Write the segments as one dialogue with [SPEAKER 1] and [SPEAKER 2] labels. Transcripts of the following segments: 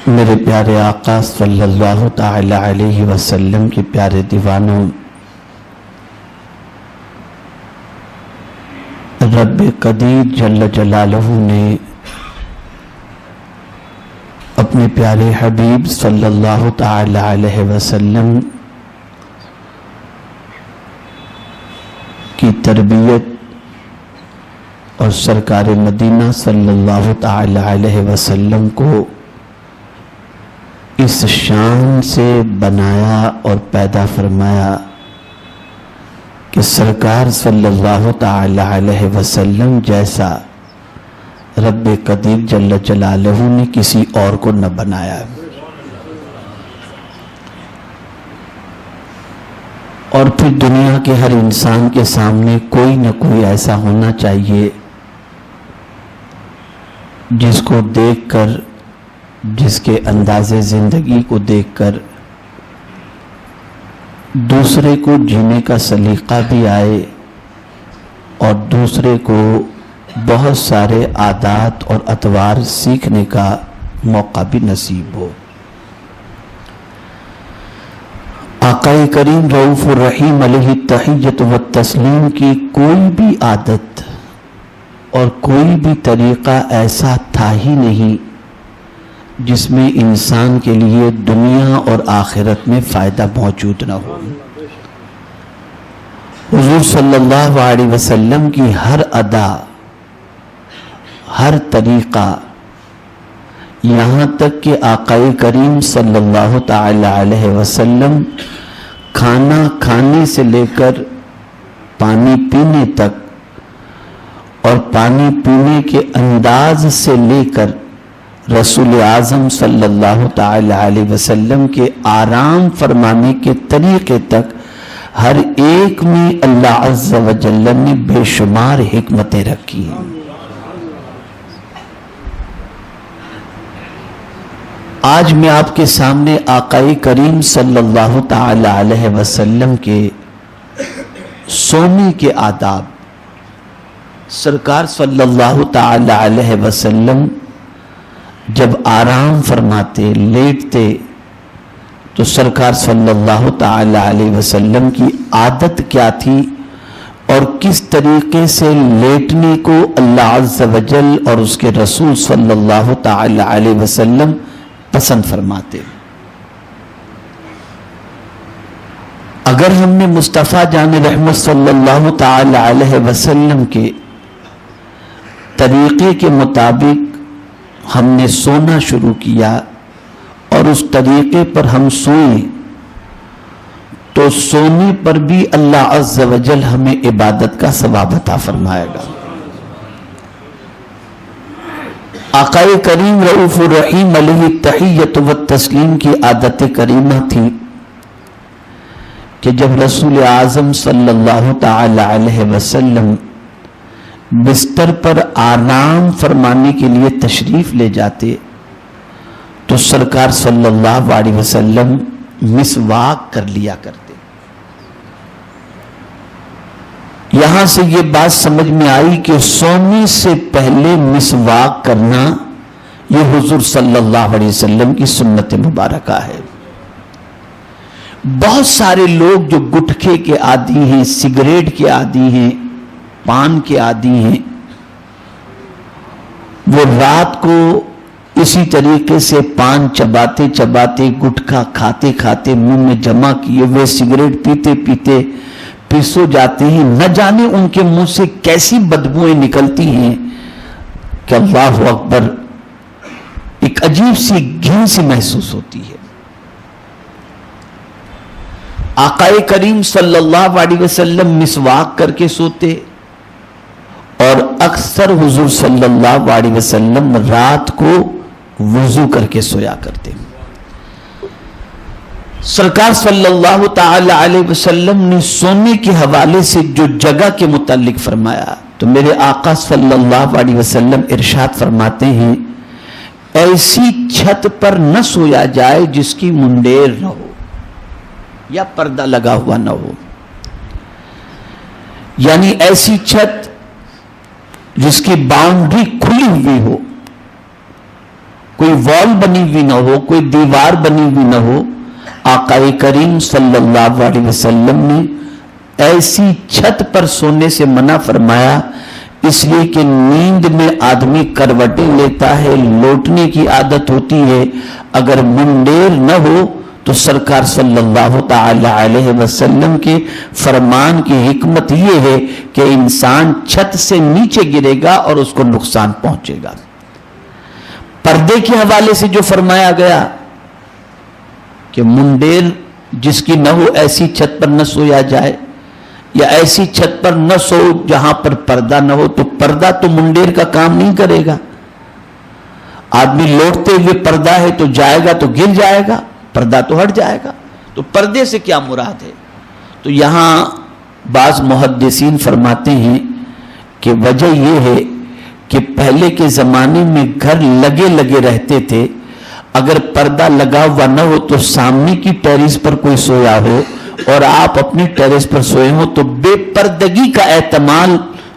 [SPEAKER 1] میرے پیارے آقا صلی اللہ تعالی علیہ وسلم کے پیارے دیوانوں، رب قدیر جل جلالہ نے اپنے پیارے حبیب صلی اللہ تعالی علیہ وسلم کی تربیت اور سرکار مدینہ صلی اللہ تعالی علیہ وسلم کو اس شان سے بنایا اور پیدا فرمایا کہ سرکار صلی اللہ تعالی علیہ وسلم جیسا رب قدیر جل جلالہ نے کسی اور کو نہ بنایا، اور پھر دنیا کے ہر انسان کے سامنے کوئی نہ کوئی ایسا ہونا چاہیے جس کو دیکھ کر، جس کے انداز زندگی کو دیکھ کر دوسرے کو جینے کا سلیقہ بھی آئے اور دوسرے کو بہت سارے عادات اور اطوار سیکھنے کا موقع بھی نصیب ہو۔ آقا کریم رؤوف الرحیم علیہ التحیۃ والتسلیم کی کوئی بھی عادت اور کوئی بھی طریقہ ایسا تھا ہی نہیں جس میں انسان کے لیے دنیا اور آخرت میں فائدہ موجود نہ ہو۔ حضور صلی اللہ علیہ وسلم کی ہر ادا، ہر طریقہ، یہاں تک کہ آقا کریم صلی اللہ تعالی علیہ وسلم کھانا کھانے سے لے کر پانی پینے تک اور پانی پینے کے انداز سے لے کر رسول اعظم صلی اللہ تعالی علیہ وسلم کے آرام فرمانے کے طریقے تک ہر ایک میں اللہ عز و جل نے بے شمار حکمتیں رکھی ہیں۔ آج میں آپ کے سامنے آقا کریم صلی اللہ تعالی علیہ وسلم کے سونے کے آداب، سرکار صلی اللہ تعالی علیہ وسلم جب آرام فرماتے، لیٹتے، تو سرکار صلی اللہ تعالی علیہ وسلم کی عادت کیا تھی اور کس طریقے سے لیٹنے کو اللہ عز و جل اور اس کے رسول صلی اللہ تعالی علیہ وسلم پسند فرماتے۔ اگر ہم نے مصطفیٰ جان رحمت صلی اللہ تعالی علیہ وسلم کے طریقے کے مطابق ہم نے سونا شروع کیا اور اس طریقے پر ہم سوئیں تو سونے پر بھی اللہ عز و جل ہمیں عبادت کا ثواب عطا فرمائے گا۔ آقا کریم رؤوف الرحیم علیہ التحیۃ والتسلیم کی عادت کریمہ تھی کہ جب رسول اعظم صلی اللہ تعالی علیہ وسلم بستر پر آرام فرمانے کے لیے تشریف لے جاتے تو سرکار صلی اللہ علیہ وسلم مسواک کر لیا کرتے۔ یہاں سے یہ بات سمجھ میں آئی کہ سونے سے پہلے مسواک کرنا یہ حضور صلی اللہ علیہ وسلم کی سنت مبارکہ ہے۔ بہت سارے لوگ جو گٹکے کے عادی ہیں، سگریٹ کے عادی ہیں، پان کے عادی ہیں، وہ رات کو اسی طریقے سے پان چباتے چباتے، گٹکا کھاتے کھاتے، منہ میں جمع کیے ہوئے سگریٹ پیتے پیتے پھر سو جاتے ہیں۔ نہ جانے ان کے منہ سے کیسی بدبوئیں نکلتی ہیں کہ اللہ اکبر، ایک عجیب سی گھن سی محسوس ہوتی ہے۔ آقا کریم صلی اللہ علیہ وسلم مسواک کر کے سوتے اور اکثر حضور صلی اللہ علیہ وسلم رات کو وضو کر کے سویا کرتے۔ سرکار صلی اللہ تعالی علیہ وسلم نے سونے کے حوالے سے جو جگہ کے متعلق فرمایا تو میرے آقا صلی اللہ علیہ وسلم ارشاد فرماتے ہیں، ایسی چھت پر نہ سویا جائے جس کی منڈیر نہ ہو یا پردہ لگا ہوا نہ ہو، یعنی ایسی چھت جس کی باؤنڈری کھلی ہوئی ہو کوئی وال بنی ہوئی نہ ہو, کوئی دیوار بنی ہوئی نہ ہو. آقا کریم صلی اللہ علیہ وسلم نے ایسی چھت پر سونے سے منع فرمایا, اس لیے کہ نیند میں آدمی کروٹیں لیتا ہے, لوٹنے کی عادت ہوتی ہے. اگر منڈیر نہ ہو تو سرکار صلی اللہ تعالی علیہ وسلم کے فرمان کی حکمت یہ ہے کہ انسان چھت سے نیچے گرے گا اور اس کو نقصان پہنچے گا. پردے کے حوالے سے جو فرمایا گیا کہ منڈیر جس کی نہ ہو ایسی چھت پر نہ سویا جائے, یا ایسی چھت پر نہ سو جہاں پر پردہ نہ ہو, تو پردہ تو منڈیر کا کام نہیں کرے گا. آدمی لوٹتے ہوئے پردہ ہے تو جائے گا تو گر جائے گا, پردہ تو ہٹ جائے گا. تو پردے سے کیا مراد ہے؟ تو یہاں بعض محدثین فرماتے ہیں کہ وجہ یہ ہے کہ پہلے کے زمانے میں گھر لگے لگے رہتے تھے. اگر پردہ لگا ہوا نہ ہو تو سامنے کی ٹیریس پر کوئی سویا ہو اور آپ اپنی ٹیریس پر سوئے ہو تو بے پردگی کا احتمال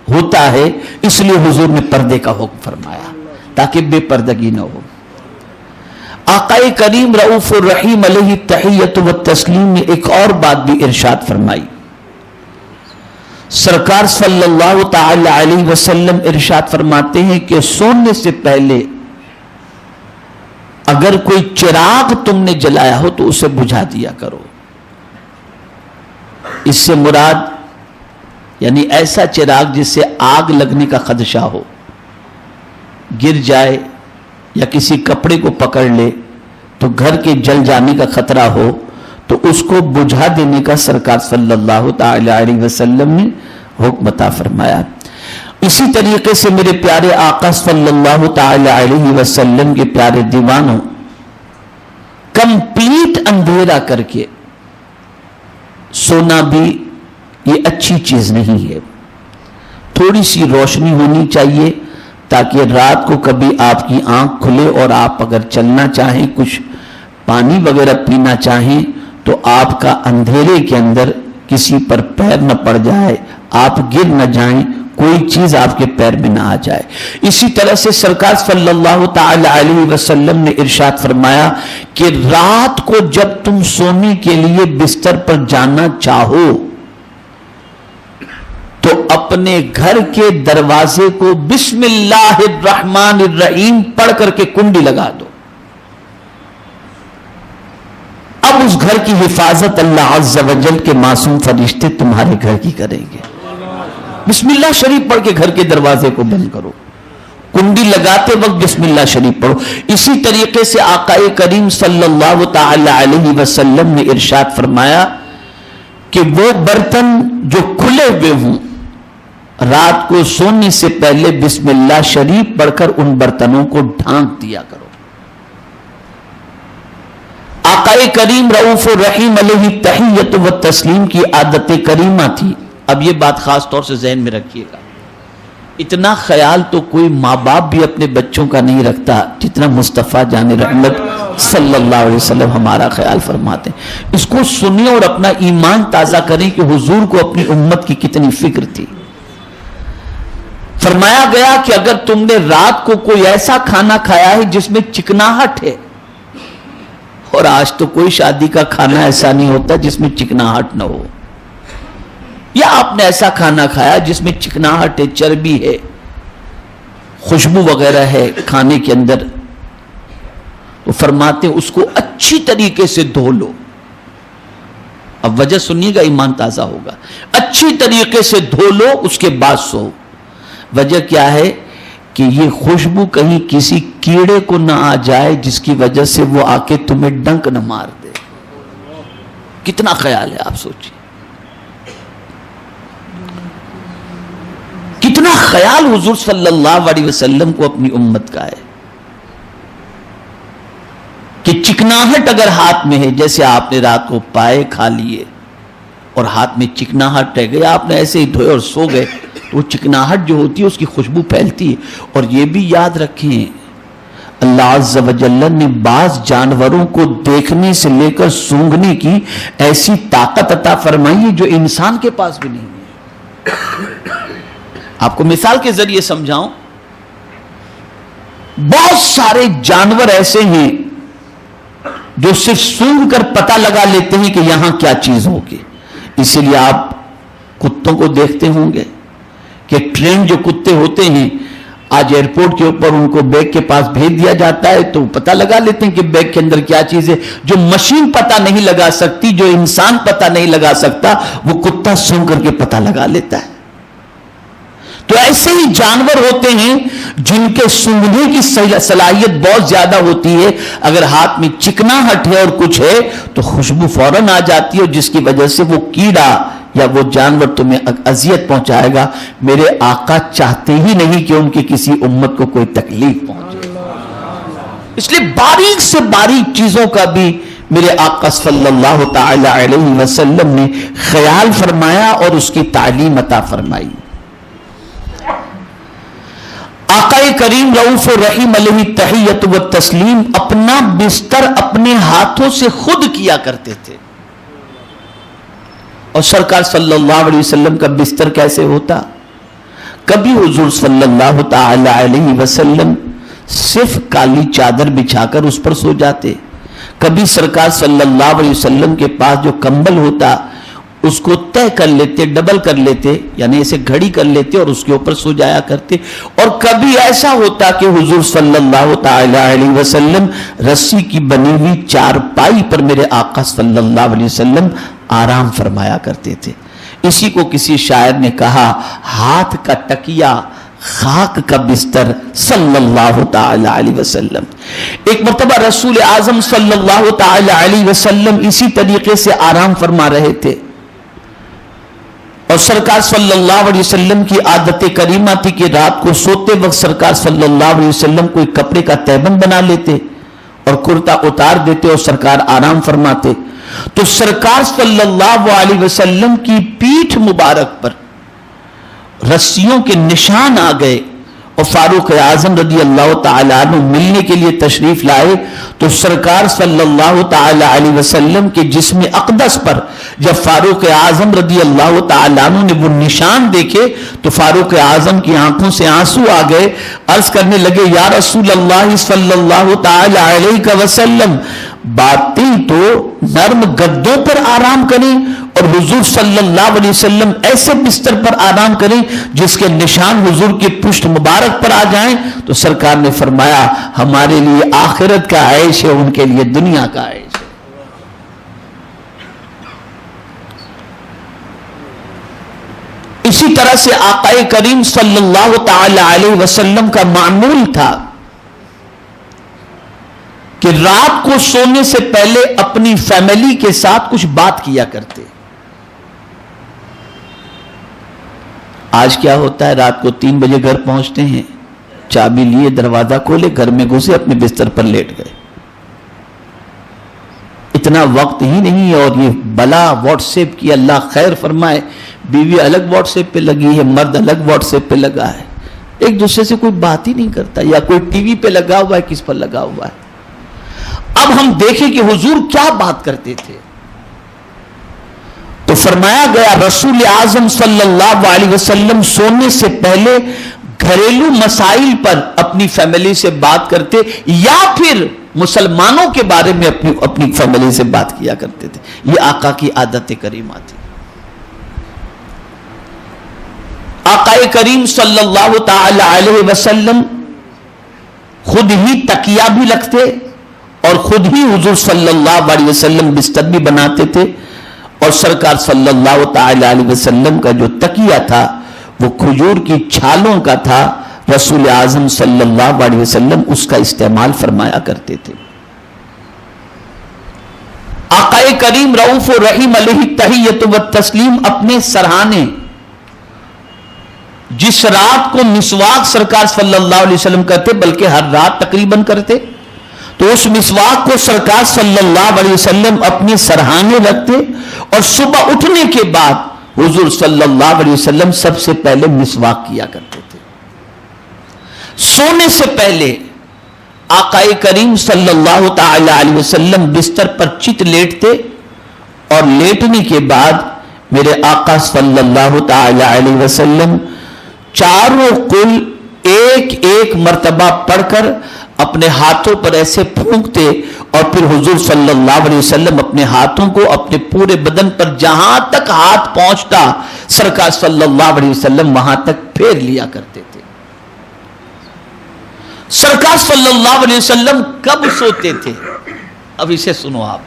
[SPEAKER 1] ہوتا ہے, اس لیے حضور نے پردے کا حکم فرمایا تاکہ بے پردگی نہ ہو. آقا کریم رؤوف الرحیم علیہ التحیۃ والتسلیم نے ایک اور بات بھی ارشاد فرمائی. سرکار صلی اللہ تعالی علیہ وسلم ارشاد فرماتے ہیں کہ سونے سے پہلے اگر کوئی چراغ تم نے جلایا ہو تو اسے بجھا دیا کرو. اس سے مراد یعنی ایسا چراغ جس سے آگ لگنے کا خدشہ ہو, گر جائے یا کسی کپڑے کو پکڑ لے تو گھر کے جل جانے کا خطرہ ہو تو اس کو بجھا دینے کا سرکار صلی اللہ تعالی علیہ وسلم نے حکم عطا فرمایا. اسی طریقے سے میرے پیارے آقا صلی اللہ تعالی علیہ وسلم کے پیارے دیوانوں, کمپلیٹ اندھیرا کر کے سونا بھی یہ اچھی چیز نہیں ہے. تھوڑی سی روشنی ہونی چاہیے تاکہ رات کو کبھی آپ کی آنکھ کھلے اور آپ اگر چلنا چاہیں, کچھ پانی وغیرہ پینا چاہیں تو آپ کا اندھیرے کے اندر کسی پر پیر نہ پڑ جائے, آپ گر نہ جائیں, کوئی چیز آپ کے پیر میں نہ آ جائے. اسی طرح سے سرکار صلی اللہ تعالی علیہ وسلم نے ارشاد فرمایا کہ رات کو جب تم سونے کے لیے بستر پر جانا چاہو تو اپنے گھر کے دروازے کو بسم اللہ الرحمن الرحیم پڑھ کر کے کنڈی لگا دو. اب اس گھر کی حفاظت اللہ عز و جل کے معصوم فرشتے تمہارے گھر کی کریں گے. بسم اللہ شریف پڑھ کے گھر کے دروازے کو بند کرو, کنڈی لگاتے وقت بسم اللہ شریف پڑھو. اسی طریقے سے آقا کریم صلی اللہ تعالی علیہ وسلم نے ارشاد فرمایا کہ وہ برتن جو کھلے ہوئے ہوں رات کو سونے سے پہلے بسم اللہ شریف پڑھ کر ان برتنوں کو ڈھانک دیا کرو. آقا کریم رؤوف الرحیم علیہ التحیۃ والتسلیم کی عادت کریمہ تھی. اب یہ بات خاص طور سے ذہن میں رکھیے گا, اتنا خیال تو کوئی ماں باپ بھی اپنے بچوں کا نہیں رکھتا جتنا مصطفیٰ جان رحمت صلی اللہ علیہ وسلم ہمارا خیال فرماتے ہیں. اس کو سنیں اور اپنا ایمان تازہ کریں کہ حضور کو اپنی امت کی کتنی فکر تھی. فرمایا گیا کہ اگر تم نے رات کو کوئی ایسا کھانا کھایا ہے جس میں چکناہٹ ہے, اور آج تو کوئی شادی کا کھانا ایسا نہیں ہوتا جس میں چکناہٹ نہ ہو, یا آپ نے ایسا کھانا کھایا جس میں چکناہٹ ہے, چربی ہے, خوشبو وغیرہ ہے کھانے کے اندر, تو فرماتے ہیں اس کو اچھی طریقے سے دھو لو. اب وجہ سنیے گا, ایمان تازہ ہوگا. اچھی طریقے سے دھو لو, اس کے بعد سو. وجہ کیا ہے کہ یہ خوشبو کہیں کسی کیڑے کو نہ آ جائے جس کی وجہ سے وہ آ کے تمہیں ڈنک نہ مار دے. کتنا خیال ہے آپ سوچیے, کتنا خیال حضور صلی اللہ علیہ وسلم کو اپنی امت کا ہے کہ چکناہٹ اگر ہاتھ میں ہے, جیسے آپ نے رات کو پائے کھا لیے اور ہاتھ میں چکناہٹ رہ گئی, آپ نے ایسے ہی دھوئے اور سو گئے, تو وہ چکناہٹ جو ہوتی ہے اس کی خوشبو پھیلتی ہے. اور یہ بھی یاد رکھیں اللہ عز و جل نے بعض جانوروں کو دیکھنے سے لے کر سونگھنے کی ایسی طاقت عطا فرمائی ہے جو انسان کے پاس بھی نہیں ہے. آپ کو مثال کے ذریعے سمجھاؤں, بہت سارے جانور ایسے ہیں جو صرف سونگھ کر پتہ لگا لیتے ہیں کہ یہاں کیا چیز ہوگی. اسی لیے آپ کتوں کو دیکھتے ہوں گے کہ ٹرین جو کتے ہوتے ہیں آج ایئرپورٹ کے اوپر ان کو بیگ کے پاس بھیج دیا جاتا ہے تو پتہ لگا لیتے ہیں کہ بیگ کے اندر کیا چیز ہے. جو مشین پتہ نہیں لگا سکتی, جو انسان پتہ نہیں لگا سکتا, وہ کتا سونگ کر کے پتہ لگا لیتا ہے. تو ایسے ہی جانور ہوتے ہیں جن کے سونگھنے کی صلاحیت بہت زیادہ ہوتی ہے. اگر ہاتھ میں چکناہٹ ہے اور کچھ ہے تو خوشبو فوراً آ جاتی ہے, جس کی وجہ سے وہ کیڑا یا وہ جانور تمہیں اذیت پہنچائے گا. میرے آقا چاہتے ہی نہیں کہ ان کی کسی امت کو کوئی تکلیف پہنچے, اس لیے باریک سے باریک چیزوں کا بھی میرے آقا صلی اللہ تعالی علیہ وسلم نے خیال فرمایا اور اس کی تعلیم عطا فرمائی. آقا کریم رؤوف الرحیم علیہ تحیت و تسلیم اپنا بستر اپنے ہاتھوں سے خود کیا کرتے تھے. اور سرکار صلی اللہ علیہ وسلم کا بستر کیسے ہوتا؟ کبھی حضور صلی اللہ تعالی علیہ وسلم صرف کالی چادر بچھا کر اس پر سو جاتے. کبھی سرکار صلی اللہ علیہ وسلم کے پاس جو کمبل ہوتا اس کو طے کر لیتے, ڈبل کر لیتے, یعنی اسے گھڑی کر لیتے اور اس کے اوپر سو جایا کرتے. اور کبھی ایسا ہوتا کہ حضور صلی اللہ تعالی علیہ وسلم رسی کی بنی ہوئی چارپائی پر میرے آقا صلی اللہ علیہ وسلم آرام فرمایا کرتے تھے. اسی کو کسی شاعر نے کہا, ہاتھ کا تکیہ خاک کا بستر صلی اللہ تعالی علیہ وسلم. ایک مرتبہ رسول اعظم صلی اللہ تعالی علیہ وسلم اسی طریقے سے آرام فرما رہے تھے اور سرکار صلی اللہ علیہ وسلم کی عادت کریمہ تھی کہ رات کو سوتے وقت سرکار صلی اللہ علیہ وسلم کوئی کپڑے کا تہبند بنا لیتے اور کرتا اتار دیتے اور سرکار آرام فرماتے. تو سرکار صلی اللہ علیہ وسلم کی پیٹھ مبارک پر رسیوں کے نشان آ گئے اور فاروق اعظم رضی اللہ تعالیٰ عنہ ملنے کے لیے تشریف لائے. تو سرکار صلی اللہ تعالیٰ علیہ وسلم کے جسم اقدس پر جب فاروق اعظم رضی اللہ تعالیٰ عنہ نے وہ نشان دیکھے تو فاروق اعظم کی آنکھوں سے آنسو آ گئے. عرض کرنے لگے, یا رسول اللہ صلی اللہ تعالیٰ علیہ وسلم, باطل تو نرم گدوں پر آرام کریں اور حضور صلی اللہ علیہ وسلم ایسے بستر پر آرام کریں جس کے نشان حضور کی پشت مبارک پر آ جائیں. تو سرکار نے فرمایا, ہمارے لیے آخرت کا عیش ہے, ان کے لیے دنیا کا عیش ہے. اسی طرح سے آقا کریم صلی اللہ تعالی علیہ وسلم کا معمول تھا کہ رات کو سونے سے پہلے اپنی فیملی کے ساتھ کچھ بات کیا کرتے. آج کیا ہوتا ہے, رات کو 3 بجے گھر پہنچتے ہیں, چابی لیے دروازہ کھولے, گھر میں گھسے, اپنے بستر پر لیٹ گئے. اتنا وقت ہی نہیں. اور یہ بلا واٹس ایپ کی اللہ خیر فرمائے, بیوی الگ واٹس ایپ پہ لگی ہے, مرد الگ واٹس ایپ پہ لگا ہے, ایک دوسرے سے کوئی بات ہی نہیں کرتا. یا کوئی ٹی وی پہ لگا ہوا ہے, کس پر لگا ہوا ہے. اب ہم دیکھیں کہ حضور کیا بات کرتے تھے. تو فرمایا گیا رسول اعظم صلی اللہ علیہ وسلم سونے سے پہلے گھریلو مسائل پر اپنی فیملی سے بات کرتے یا پھر مسلمانوں کے بارے میں اپنی فیملی سے بات کیا کرتے تھے. یہ آقا کی عادت کریمہ تھی. آقا کریم صلی اللہ تعالی علیہ وسلم خود ہی تکیہ بھی رکھتے اور خود ہی حضور صلی اللہ علیہ وسلم بستر بھی بناتے تھے. اور سرکار صلی اللہ تعالی علیہ وسلم کا جو تکیہ تھا وہ کھجور کی چھالوں کا تھا. رسول اعظم صلی اللہ علیہ وسلم اس کا استعمال فرمایا کرتے تھے. آقا کریم رؤوف الرحیم علیہ تحیت و تسلیم اپنے سرہانے, جس رات کو مسواک سرکار صلی اللہ علیہ وسلم کرتے بلکہ ہر رات تقریباً کرتے, تو اس مسواک کو سرکار صلی اللہ علیہ وسلم اپنے سرہانے رکھتے اور صبح اٹھنے کے بعد حضور صلی اللہ علیہ وسلم سب سے پہلے مسواک کیا کرتے تھے. سونے سے پہلے آقا کریم صلی اللہ تعالی علیہ وسلم بستر پر چت لیٹتے اور لیٹنے کے بعد میرے آقا صلی اللہ تعالی علیہ وسلم چاروں کل ایک ایک مرتبہ پڑھ کر اپنے ہاتھوں پر ایسے پھونکتے اور پھر حضور صلی اللہ علیہ وسلم اپنے ہاتھوں کو اپنے پورے بدن پر جہاں تک ہاتھ پہنچتا سرکار صلی اللہ علیہ وسلم وہاں تک پھیر لیا کرتے تھے. سرکار صلی اللہ علیہ وسلم کب سوتے تھے؟ اب اسے سنو آپ.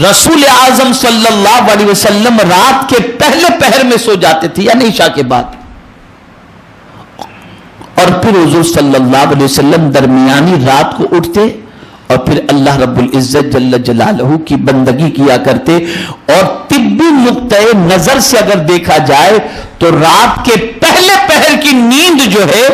[SPEAKER 1] رسول اعظم صلی اللہ علیہ وسلم رات کے پہلے پہر میں سو جاتے تھے یعنی عشاء کے بعد, اور پھر حضور صلی اللہ علیہ وسلم درمیانی رات کو اٹھتے اور پھر اللہ رب العزت جل جلالہ کی بندگی کیا کرتے. اور طبی نقطۂ نظر سے اگر دیکھا جائے تو رات کے پہلے پہر کی نیند جو ہے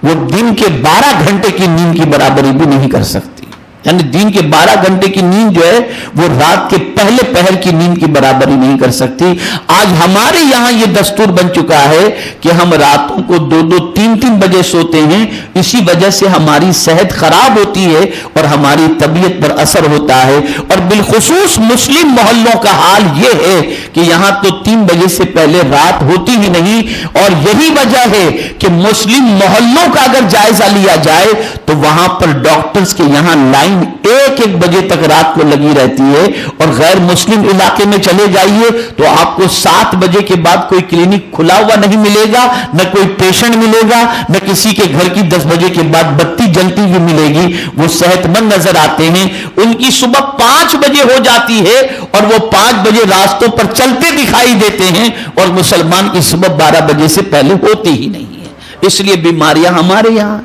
[SPEAKER 1] وہ دن کے 12 گھنٹے کی نیند کی برابری بھی نہیں کر سکتی. یعنی دن کے 12 گھنٹے کی نیند جو ہے وہ رات کے پہلے پہر کی نیند کی برابری نہیں کر سکتی. آج ہمارے یہاں یہ دستور بن چکا ہے کہ ہم راتوں کو 2-2, 3-3 بجے سوتے ہیں. اسی وجہ سے ہماری صحت خراب ہوتی ہے اور ہماری طبیعت پر اثر ہوتا ہے. اور بالخصوص مسلم محلوں کا حال یہ ہے کہ یہاں تو 3 بجے سے پہلے رات ہوتی ہی نہیں. اور یہی وجہ ہے کہ مسلم محلوں کا اگر جائزہ لیا جائے تو وہاں پر ڈاکٹرز کے یہاں لائن 1-1 بجے تک رات کو لگی رہتی ہے. اور غیر مسلم علاقے میں چلے جائیے تو آپ کو 7 بجے کے بعد کوئی کلینک کھلا ہوا نہیں ملے گا, نہ کوئی پیشنٹ ملے گا, نہ کسی کے گھر کی 10 بجے کے بعد بتی جلتی ہوئی ملے گی. وہ صحت مند نظر آتے ہیں. ان کی صبح 5 بجے ہو جاتی ہے اور وہ 5 بجے راستوں پر چلتے دکھائی دیتے ہیں, اور مسلمان کی صبح 12 بجے سے پہلے ہوتی ہی نہیں ہے. اس لیے بیماریاں ہمارے یہاں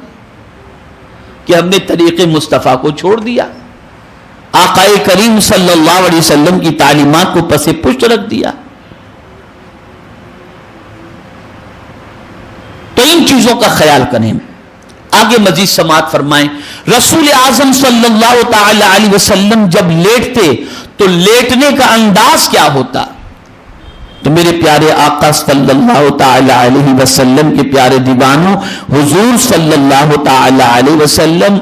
[SPEAKER 1] کہ ہم نے طریق مصطفیٰ کو چھوڑ دیا, آقا کریم صلی اللہ علیہ وسلم کی تعلیمات کو پس پشت رکھ دیا. تو ان چیزوں کا خیال کریں. آگے مزید سماعت فرمائیں. رسول اعظم صلی اللہ تعالی علیہ وسلم جب لیٹتے تو لیٹنے کا انداز کیا ہوتا؟ تو میرے پیارے آقا صلی اللہ تعالی علیہ وسلم کے پیارے دیوانوں, حضور صلی اللہ تعالی علیہ وسلم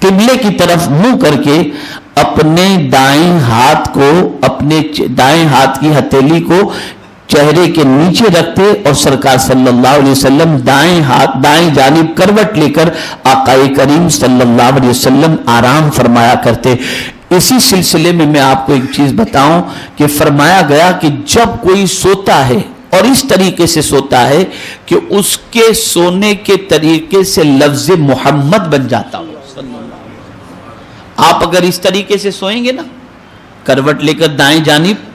[SPEAKER 1] قبلے کی طرف منہ کر کے اپنے دائیں ہاتھ کو, اپنے دائیں ہاتھ کی ہتھیلی کو چہرے کے نیچے رکھتے اور سرکار صلی اللہ علیہ وسلم دائیں جانب کروٹ لے کر آقا کریم صلی اللہ علیہ وسلم آرام فرمایا کرتے. اسی سلسلے میں آپ کو ایک چیز بتاؤں کہ فرمایا گیا کہ جب کوئی سوتا ہے اور اس طریقے سے سوتا ہے کہ اس کے سونے کے طریقے سے لفظ محمد بن جاتا ہو. آپ اگر اس طریقے سے سوئیں گے نا کروٹ لے کر دائیں جانب,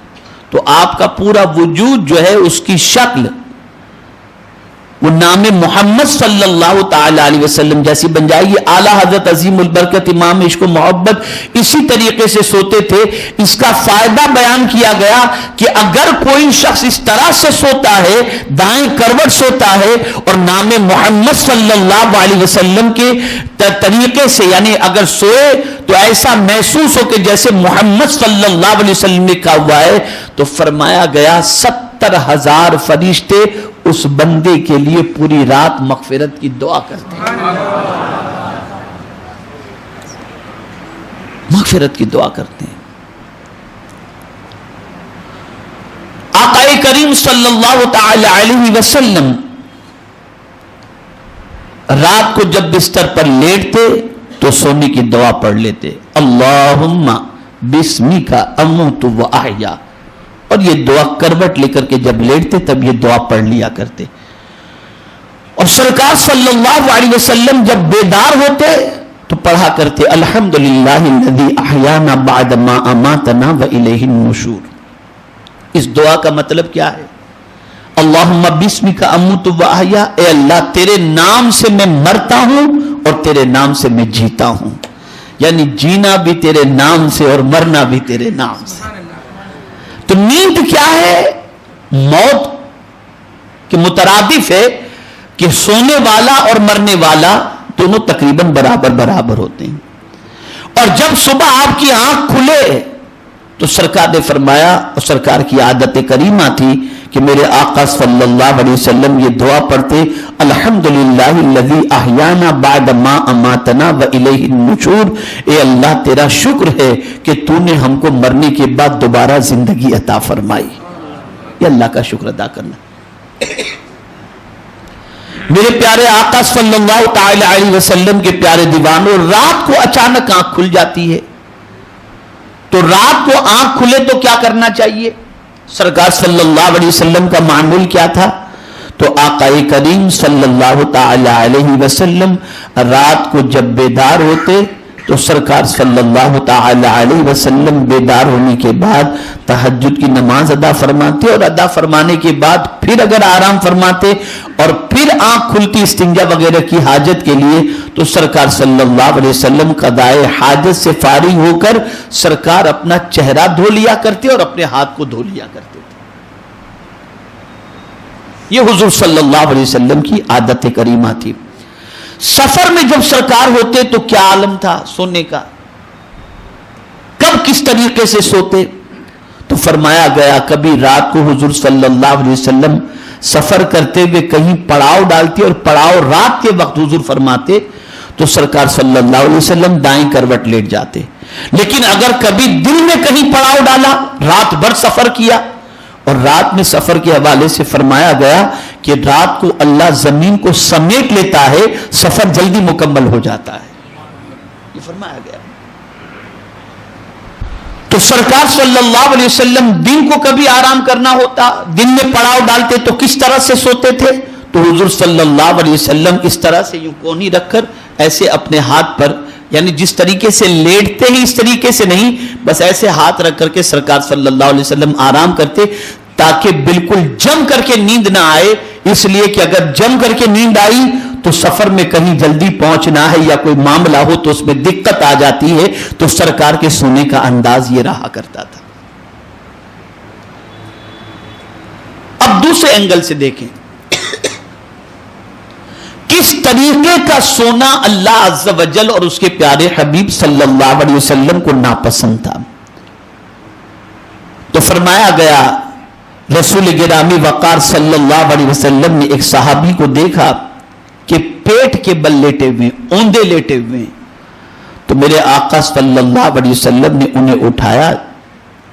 [SPEAKER 1] تو آپ کا پورا وجود جو ہے اس کی شکل وہ نام محمد صلی اللہ تعالی علیہ وسلم جیسی بن جائے گی. اعلیٰ حضرت عظیم البرکت امام عشق و محبت اسی طریقے سے سوتے تھے. اس کا فائدہ بیان کیا گیا کہ اگر کوئی شخص اس طرح سے سوتا ہے, دائیں کروٹ سوتا ہے اور نام محمد صلی اللہ علیہ وسلم کے طریقے سے, یعنی اگر سوئے تو ایسا محسوس ہو کہ جیسے محمد صلی اللہ علیہ وسلم نے کہا ہوا ہے, تو فرمایا گیا 70,000 فرشتے اس بندے کے لیے پوری رات مغفرت کی دعا کرتے ہیں. مغفرت کی دعا کرتے ہیں. آقا کریم صلی اللہ تعالی علیہ وسلم رات کو جب بستر پر لیٹتے تو سونے کی دعا پڑھ لیتے, اللہم بسمک اموت و احیا. اور یہ دعا کروٹ لے کر کے جب لیٹتے تب یہ دعا پڑھ لیا کرتے. اور سرکار صلی اللہ علیہ وسلم جب بیدار ہوتے تو پڑھا کرتے الحمدللہ الذی احیانا بعد ما اماتنا والیہ النشور. اس دعا کا مطلب کیا ہے؟ اللہم بسمک اموت و احیا, اے اللہ تیرے نام سے میں مرتا ہوں اور تیرے نام سے میں جیتا ہوں. یعنی جینا بھی تیرے نام سے اور مرنا بھی تیرے نام سے. تو نیند کیا ہے؟ موت کے مترادف ہے کہ سونے والا اور مرنے والا دونوں تقریباً برابر ہوتے ہیں. اور جب صبح آپ کی آنکھ کھلے تو سرکار نے فرمایا, اور سرکار کی عادت کریمہ تھی کہ میرے آقا صلی اللہ علیہ وسلم یہ دعا پڑھتے الحمدللہ الذی احیانا بعد ما اماتنا والیہ النشور. اے اللہ تیرا شکر ہے کہ تو نے ہم کو مرنے کے بعد دوبارہ زندگی عطا فرمائی. یہ اللہ کا شکر ادا کرنا. میرے پیارے آقا صلی اللہ تعالی علیہ وسلم کے پیارے دیوانوں، رات کو اچانک آنکھ کھل جاتی ہے، تو رات کو آنکھ کھلے تو کیا کرنا چاہیے؟ سرکار صلی اللہ علیہ وسلم کا معمول کیا تھا؟ تو آقا کریم صلی اللہ تعالی علیہ وسلم رات کو جب بیدار ہوتے تو سرکار صلی اللہ تعالی علیہ وسلم بیدار ہونے کے بعد تہجد کی نماز ادا فرماتے، اور ادا فرمانے کے بعد پھر اگر آرام فرماتے اور پھر آنکھ کھلتی استنجا وغیرہ کی حاجت کے لیے، تو سرکار صلی اللہ علیہ وسلم قضائے حاجت سے فارغ ہو کر سرکار اپنا چہرہ دھو لیا کرتے اور اپنے ہاتھ کو دھو لیا کرتے تھے۔ یہ حضور صلی اللہ علیہ وسلم کی عادت کریمہ تھی۔ سفر میں جب سرکار ہوتے تو کیا عالم تھا سونے کا، کب کس طریقے سے سوتے؟ تو فرمایا گیا کبھی رات کو حضور صلی اللہ علیہ وسلم سفر کرتے ہوئے کہیں پڑاؤ ڈالتے اور پڑاؤ رات کے وقت حضور فرماتے تو سرکار صلی اللہ علیہ وسلم دائیں کروٹ لیٹ جاتے۔ لیکن اگر کبھی دن میں کہیں پڑاؤ ڈالا، رات بھر سفر کیا، اور رات میں سفر کے حوالے سے فرمایا گیا کہ رات کو اللہ زمین کو سمیٹ لیتا ہے، سفر جلدی مکمل ہو جاتا ہے، یہ فرمایا گیا۔ تو سرکار صلی اللہ علیہ وسلم دن کو کبھی آرام کرنا ہوتا، دن میں پڑاؤ ڈالتے تو کس طرح سے سوتے تھے؟ تو حضور صلی اللہ علیہ وسلم اس طرح سے یوں کونی رکھ کر ایسے اپنے ہاتھ پر، یعنی جس طریقے سے لیٹتے ہیں اس طریقے سے نہیں، بس ایسے ہاتھ رکھ کر کے سرکار صلی اللہ علیہ وسلم آرام کرتے تاکہ بالکل جم کر کے نیند نہ آئے، اس لیے کہ اگر جم کر کے نیند آئی تو سفر میں کہیں جلدی پہنچنا ہے یا کوئی معاملہ ہو تو اس میں دقت آ جاتی ہے، تو سرکار کے سونے کا انداز یہ رہا کرتا تھا۔ اب دوسرے اینگل سے دیکھیں کس طریقے کا سونا اللہ عز و جل اور اس کے پیارے حبیب صلی اللہ علیہ وسلم کو ناپسند تھا۔ تو فرمایا گیا رسول گرامی وقار صلی اللہ علیہ وسلم نے ایک صحابی کو دیکھا کہ پیٹ کے بل لیٹے ہوئے، اوندے لیٹے ہوئے، تو میرے آقا صلی اللہ علیہ وسلم نے انہیں اٹھایا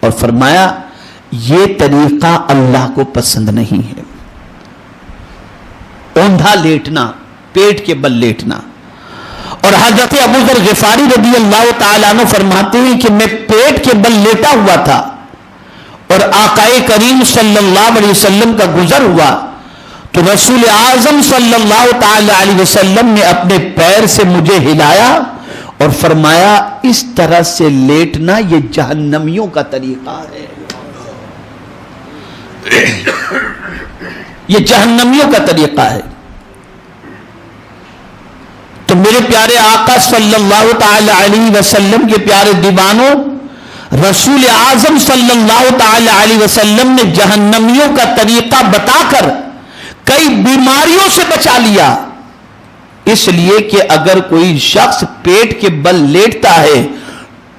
[SPEAKER 1] اور فرمایا یہ طریقہ اللہ کو پسند نہیں ہے، اوندھا لیٹنا، پیٹ کے بل لیٹنا۔ اور حضرت ابو ذر غفاری رضی اللہ تعالیٰ عنہ فرماتے ہیں کہ میں پیٹ کے بل لیٹا ہوا تھا اور آقا کریم صلی اللہ علیہ وسلم کا گزر ہوا تو رسول اعظم صلی اللہ تعالی علیہ وسلم نے اپنے پیر سے مجھے ہلایا اور فرمایا اس طرح سے لیٹنا یہ جہنمیوں کا طریقہ ہے، یہ جہنمیوں کا طریقہ ہے۔ تو میرے پیارے آقا صلی اللہ تعالی علیہ وسلم کے پیارے دیوانوں، رسول اعظم صلی اللہ تعالی علیہ وسلم نے جہنمیوں کا طریقہ بتا کر کئی بیماریوں سے بچا لیا، اس لیے کہ اگر کوئی شخص پیٹ کے بل لیٹتا ہے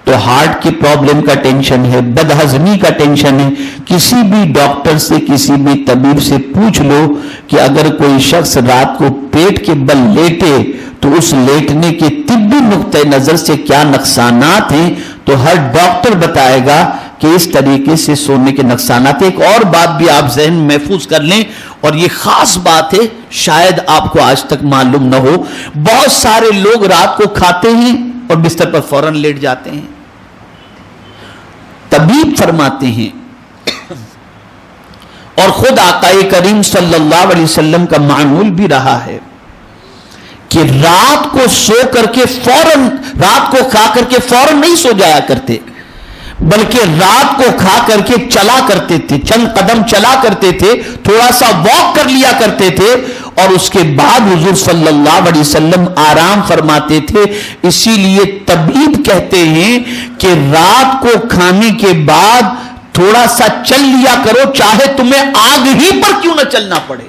[SPEAKER 1] تو ہارٹ کی پرابلم کا ٹینشن ہے، بدہضمی کا ٹینشن ہے۔ کسی بھی ڈاکٹر سے، کسی بھی طبیب سے پوچھ لو کہ اگر کوئی شخص رات کو پیٹ کے بل لیٹے تو اس لیٹنے کے طبی نقطۂ نظر سے کیا نقصانات ہیں، تو ہر ڈاکٹر بتائے گا کہ اس طریقے سے سونے کے نقصانات۔ ایک اور بات بھی آپ ذہن محفوظ کر لیں، اور یہ خاص بات ہے، شاید آپ کو آج تک معلوم نہ ہو، بہت سارے لوگ رات کو کھاتے ہیں اور بستر پر فوراً لیٹ جاتے ہیں۔ طبیب فرماتے ہیں اور خود آقا کریم صلی اللہ علیہ وسلم کا معمول بھی رہا ہے کہ رات کو سو کر کے فوراً، رات کو کھا کر کے فوراً نہیں سو جایا کرتے، بلکہ رات کو کھا کر کے چلا کرتے تھے، چند قدم چلا کرتے تھے، تھوڑا سا واک کر لیا کرتے تھے، اور اس کے بعد حضور صلی اللہ علیہ وسلم آرام فرماتے تھے۔ اسی لیے طبیب کہتے ہیں کہ رات کو کھانے کے بعد تھوڑا سا چل لیا کرو، چاہے تمہیں آگ ہی پر کیوں نہ چلنا پڑے،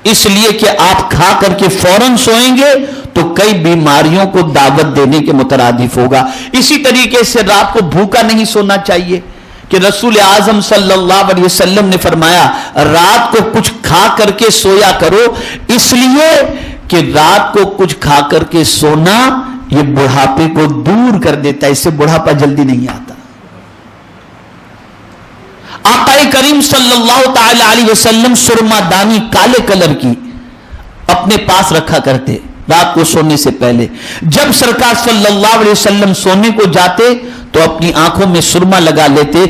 [SPEAKER 1] اس لیے کہ آپ کھا کر کے فوراً سوئیں گے تو کئی بیماریوں کو دعوت دینے کے مترادف ہوگا۔ اسی طریقے سے رات کو بھوکا نہیں سونا چاہیے کہ رسول اعظم صلی اللہ علیہ وسلم نے فرمایا رات کو کچھ کھا کر کے سویا کرو، اس لیے کہ رات کو کچھ کھا کر کے سونا یہ بڑھاپے کو دور کر دیتا ہے، اس سے بڑھاپا جلدی نہیں آتا۔ آقا کریم صلی اللہ تعالی علیہ وسلم سرما دانی کالے کلر کی اپنے پاس رکھا کرتے رات کو سونے سے پہلے. جب سرکار صلی اللہ علیہ وسلم سونے کو جاتے تو اپنی آنکھوں میں سرما لگا لیتے,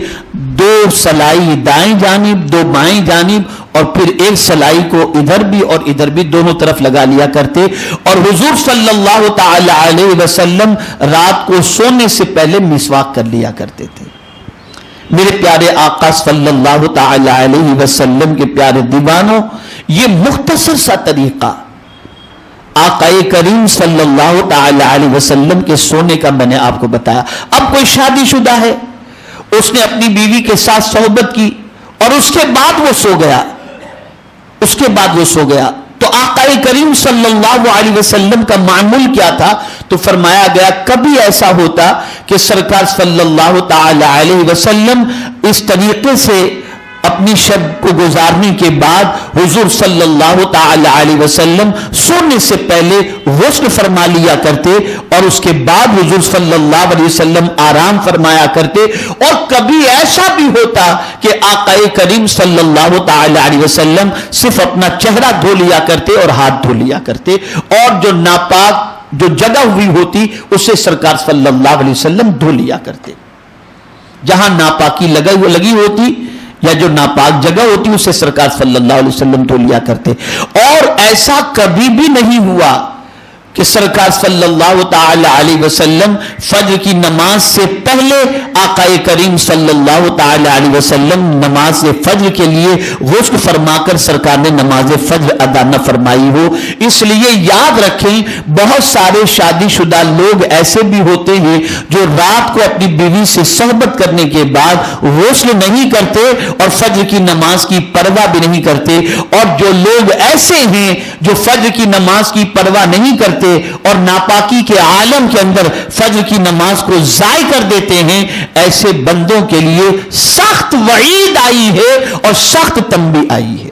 [SPEAKER 1] 2 سلائی دائیں جانب 2 بائیں جانب اور پھر ایک سلائی کو ادھر بھی اور ادھر بھی دونوں طرف لگا لیا کرتے. اور حضور صلی اللہ تعالی علیہ وسلم رات کو سونے سے پہلے مسواک کر لیا کرتے تھے. میرے پیارے آقا صلی اللہ تعالی علیہ وسلم کے پیارے دیوانوں, یہ مختصر سا طریقہ آقا کریم صلی اللہ تعالی علیہ وسلم کے سونے کا میں نے آپ کو بتایا. اب کوئی شادی شدہ ہے, اس نے اپنی بیوی کے ساتھ صحبت کی اور اس کے بعد وہ سو گیا, تو آقا کریم صلی اللہ علیہ وسلم کا معمول کیا تھا؟ تو فرمایا گیا کبھی ایسا ہوتا کہ سرکار صلی اللہ تعالی علیہ وسلم اس طریقے سے اپنی شب کو گزارنے کے بعد حضور صلی اللہ تعالی علیہ وسلم سونے سے پہلے غسل فرما لیا کرتے اور اس کے بعد حضور صلی اللہ علیہ وسلم آرام فرمایا کرتے. اور کبھی ایسا بھی ہوتا کہ آقا کریم صلی اللہ تعالی علیہ وسلم صرف اپنا چہرہ دھو لیا کرتے اور ہاتھ دھو لیا کرتے, اور جو ناپاک جو جگہ ہوئی ہوتی اسے سرکار صلی اللہ علیہ وسلم دھو لیا کرتے. جہاں ناپاکی لگی ہوتی یا جو ناپاک جگہ ہوتی اسے سرکار صلی اللہ علیہ وسلم دھو لیا کرتے. اور ایسا کبھی بھی نہیں ہوا کہ سرکار صلی اللہ تعالی علیہ وسلم فجر کی نماز سے پہلے آقا کریم صلی اللہ تعالی علیہ وسلم نماز فجر کے لیے غسل فرما کر سرکار نے نماز فجر ادا نہ فرمائی ہو. اس لیے یاد رکھیں, بہت سارے شادی شدہ لوگ ایسے بھی ہوتے ہیں جو رات کو اپنی بیوی سے صحبت کرنے کے بعد غسل نہیں کرتے اور فجر کی نماز کی پرواہ بھی نہیں کرتے. اور جو لوگ ایسے ہیں جو فجر کی نماز کی پرواہ نہیں کرتے اور ناپاکی کے عالم کے اندر فجر کی نماز کو ضائع کر دیتے ہیں, ایسے بندوں کے لیے سخت وعید آئی ہے اور سخت تنبیہ آئی ہے.